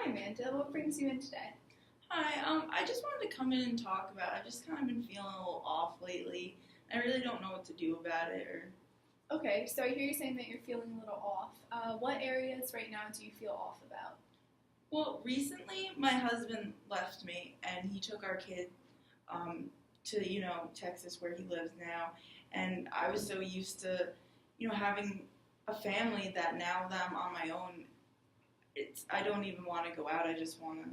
Hi Amanda, what brings you in today? Hi, I just wanted to come in and talk about I've just kind of been feeling a little off lately. I really don't know what to do about it or Okay, so I hear you saying that you're feeling a little off. What areas right now do you feel off about? well, recently my husband left me and he took our kid um to, Texas where he lives now, and I was so used to, having a family that now that I'm on my own, I don't even want to go out. I just want to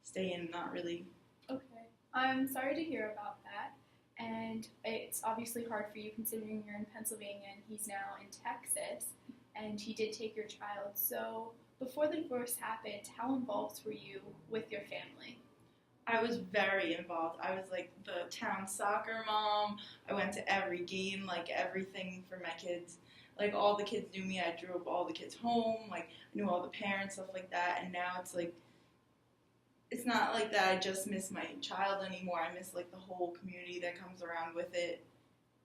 stay in, not really. Okay, I'm sorry to hear about that, and it's obviously hard for you considering you're in Pennsylvania and he's now in Texas, and he did take your child. So before the divorce happened, how involved were you with your family? I was very involved. I was like the town soccer mom. I went to every game, like everything for my kids. Like all the kids knew me. I drove all the kids home. Like I knew all the parents, stuff like that. And now it's like it's not like that. I just miss my child anymore. I miss like the whole community that comes around with it.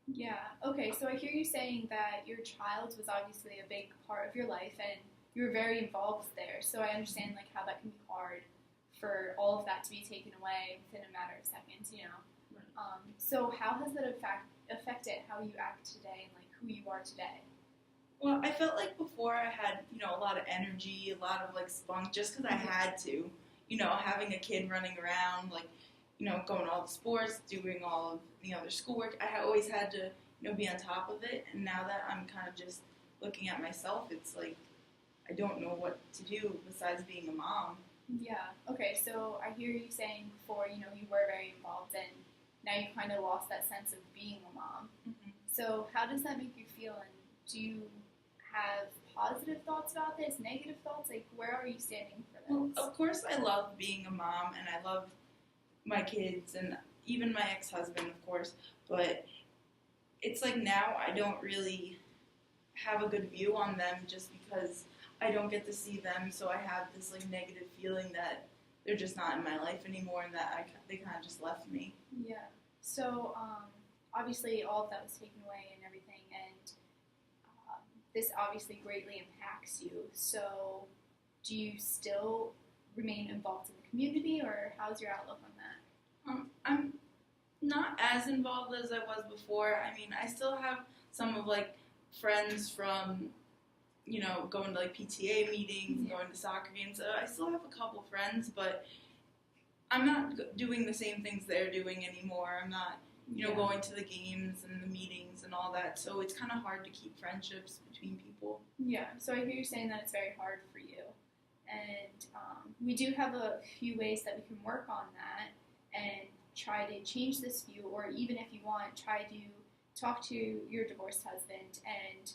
Yeah, okay, so I hear you saying that your child was obviously a big part of your life and you were very involved there. So I understand like how that can be hard for all of that to be taken away within a matter of seconds. So how has that affected how you act today and like who you are today? Well, I felt like before I had, a lot of energy, a lot of like spunk, just because I had to. Having a kid running around, like, going to all the sports, doing all of their schoolwork. Always had to, be on top of it. And now that I'm kind of just looking at myself, it's like I don't know what to do besides being a mom. Yeah, okay, so I hear you saying before, you were very involved and now you kind of lost that sense of being a mom. Mm-hmm. So how does that make you feel, and do you have positive thoughts about this, negative thoughts? Like, where are you standing for Well, this? of course, I love being a mom, and I love my kids, and even my ex-husband, of course. But it's like now I don't really have a good view on them just because I don't get to see them. So I have this like negative feeling that they're just not in my life anymore, and that they kind of just left me. Yeah. So, obviously, all of that was taken away and everything, and this obviously greatly impacts you. So, do you still remain involved in the community, or how's your outlook on that? I'm not as involved as I was before. I mean, I still have some of like friends from going to like PTA meetings, going to soccer games. I still have a couple friends, but I'm not doing the same things they're doing anymore. I'm not, going to the games and the meetings and all that. So it's kind of hard to keep friendships between people. Yeah, so I hear you saying that it's very hard for you. And we do have a few ways that we can work on that and try to change this view, or even if you want, try to talk to your divorced husband and,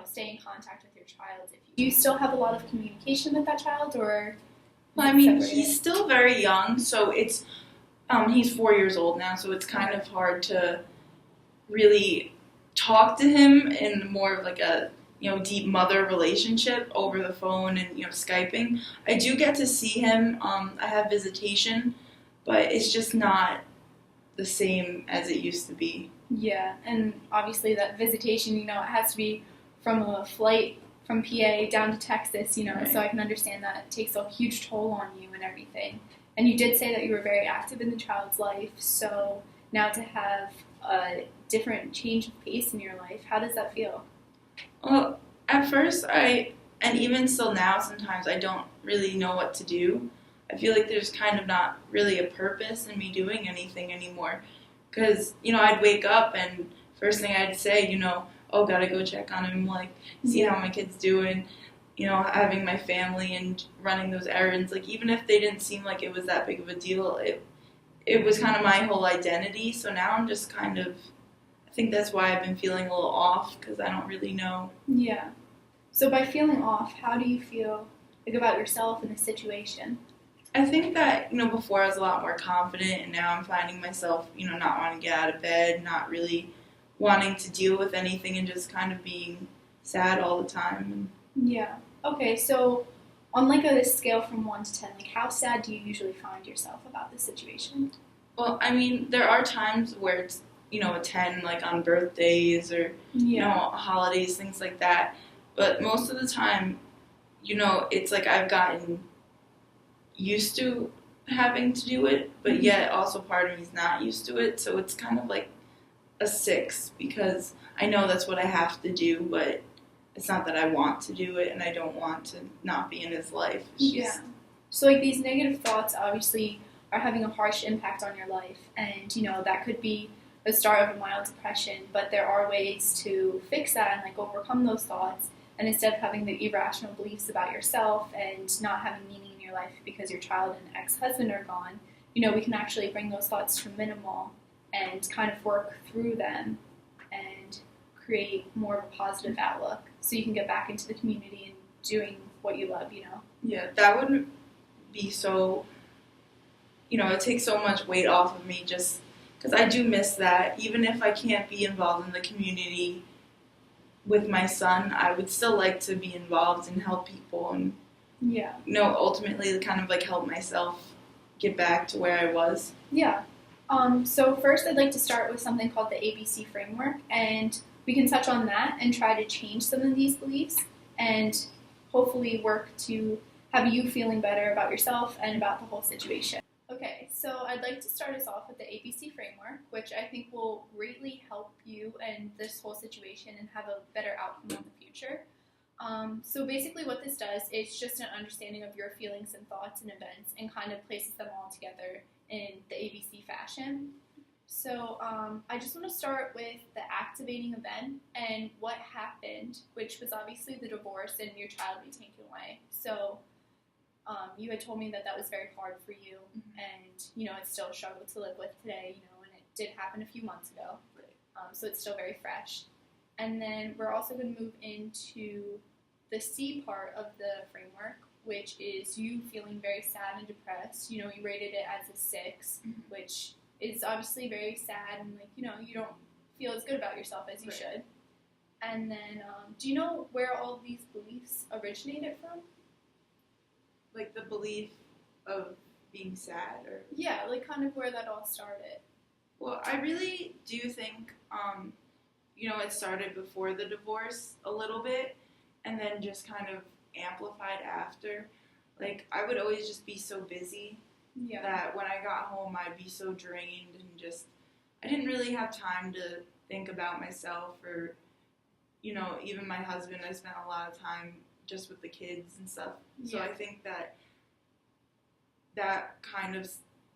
stay in contact with your child. If you, do you still have a lot of communication with that child, or? Well, I mean, he's still very young, so it's, he's 4 years old now, so it's kind of hard to really talk to him in more of like a, deep mother relationship over the phone and, Skyping. I do get to see him. I have visitation, but it's just not the same as it used to be. Yeah, and obviously that visitation, it has to be from a flight from PA down to Texas, Right. So I can understand that it takes a huge toll on you and everything. And you did say that you were very active in the child's life, so now to have a different change of pace in your life, how does that feel? Well, at first, and even still now, sometimes I don't really know what to do. I feel like there's kind of not really a purpose in me doing anything anymore. Because, I'd wake up and first thing I'd say, oh, gotta go check on him, like, see how my kid's doing, having my family and running those errands. Like, even if they didn't seem like it was that big of a deal, it was kind of my whole identity. So now I'm just kind of, I think that's why I've been feeling a little off, because I don't really know. Yeah. So by feeling off, how do you feel like about yourself in the situation? I think that, before I was a lot more confident, and now I'm finding myself, not wanting to get out of bed, not really wanting to deal with anything, and just kind of being sad all the time. Yeah. Okay, so on like a scale from 1 to 10, like how sad do you usually find yourself about this situation? Well, I mean, there are times where it's, a 10, like on birthdays or, holidays, things like that. But most of the time, it's like I've gotten used to having to do it, but yet also part of me is not used to it. So it's kind of like a 6 because I know that's what I have to do, but it's not that I want to do it and I don't want to not be in his life. Yeah. So like these negative thoughts obviously are having a harsh impact on your life, and you know that could be the start of a mild depression, but there are ways to fix that and like overcome those thoughts, and instead of having the irrational beliefs about yourself and not having meaning in your life because your child and ex-husband are gone, you know, we can actually bring those thoughts to minimal and kind of work through them and create more of a positive outlook so you can get back into the community and doing what you love, you know. Yeah, that would be so, you know, it takes so much weight off of me just because I do miss that. Even if I can't be involved in the community with my son, I would still like to be involved and help people and, Yeah. you know, ultimately kind of like help myself get back to where I was. Yeah. So first I'd like to start with something called the ABC framework, and we can touch on that and try to change some of these beliefs and hopefully work to have you feeling better about yourself and about the whole situation. Okay, so I'd like to start us off with the ABC framework, which I think will greatly help you and this whole situation and have a better outcome in the future. So basically what this does is just an understanding of your feelings and thoughts and events and kind of places them all together in the ABC fashion. So I just want to start with the activating event and what happened, which was obviously the divorce and your child being taken away. So you had told me that that was very hard for you, and you know it's still a struggle to live with today. You know, and it did happen a few months ago, so it's still very fresh. And then we're also going to move into the C part of the framework, which is you feeling very sad and depressed. You know, you rated it as a 6, which is obviously very sad, and like you know you don't feel as good about yourself as you should. And then, do you know where all these beliefs originated from? Like the belief of being sad, or yeah, like kind of where that all started. Well, I really do think, you know, it started before the divorce a little bit, and then just kind of amplified after. Like I would always just be so busy that when I got home, I'd be so drained and just I didn't really have time to think about myself or, you know, even my husband. I spent a lot of time just with the kids and stuff. So I think that kind of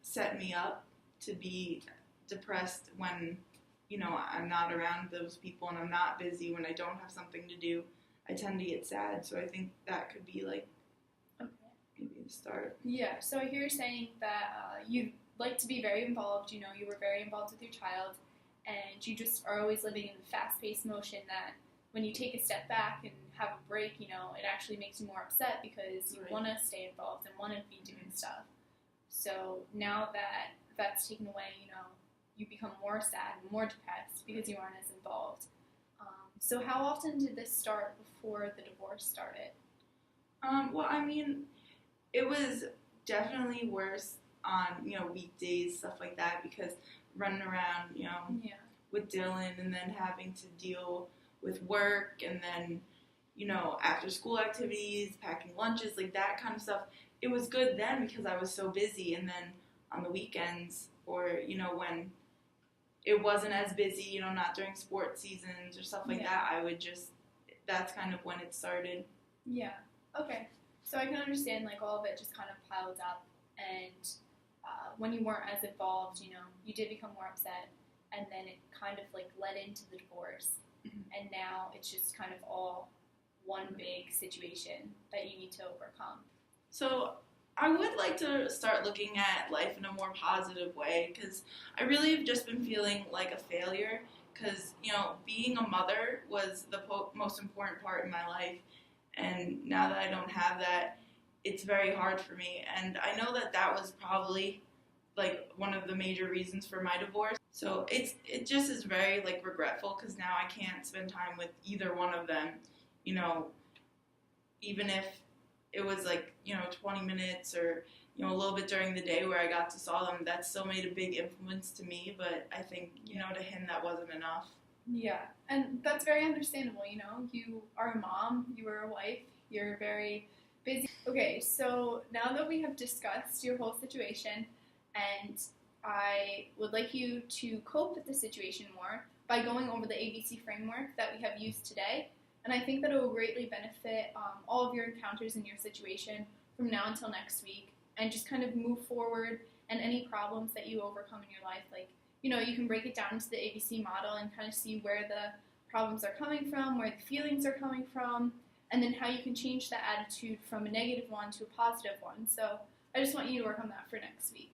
set me up to be depressed when, you know, I'm not around those people and I'm not busy, when I don't have something to do. I tend to get sad. So I think that could be like maybe the start. Yeah, so I hear you saying that you like to be very involved. You know, you were very involved with your child, and you just are always living in a fast-paced motion that when you take a step back and have a break, you know, it actually makes you more upset because you want to stay involved and want to be doing stuff. So now that that's taken away, you know, you become more sad and more depressed because you aren't as involved. So how often did this start before the divorce started? Well, I mean, it was definitely worse on, you know, weekdays, stuff like that, because running around, you know, with Dylan and then having to deal with work and then, you know, after school activities, packing lunches, like that kind of stuff. It was good then because I was so busy, and then on the weekends or, you know, when it wasn't as busy, you know, not during sports seasons or stuff like that, I would just, that's kind of when it started. Yeah, okay. So I can understand, like, all of it just kind of piled up, and when you weren't as involved, you know, you did become more upset, and then it kind of, like, led into the divorce, and now it's just kind of all one big situation that you need to overcome. So I would like to start looking at life in a more positive way, because I really have just been feeling like a failure, because, you know, being a mother was the most important part in my life, and now that I don't have that, it's very hard for me, and I know that that was probably, like, one of the major reasons for my divorce. So it just is very, like, regretful, because now I can't spend time with either one of them, you know, even if it was, like, you know, 20 minutes or, you know, a little bit during the day where I got to saw them, that still made a big influence to me, but I think, you know, to him that wasn't enough. Yeah, and that's very understandable, you know. You are a mom, you are a wife, you're very Busy. Okay, so now that we have discussed your whole situation, and I would like you to cope with the situation more by going over the ABC framework that we have used today. And I think that it will greatly benefit all of your encounters in your situation from now until next week, and just kind of move forward. And any problems that you overcome in your life, like, you can break it down into the ABC model and kind of see where the problems are coming from, where the feelings are coming from, and then how you can change that attitude from a negative one to a positive one. So I just want you to work on that for next week.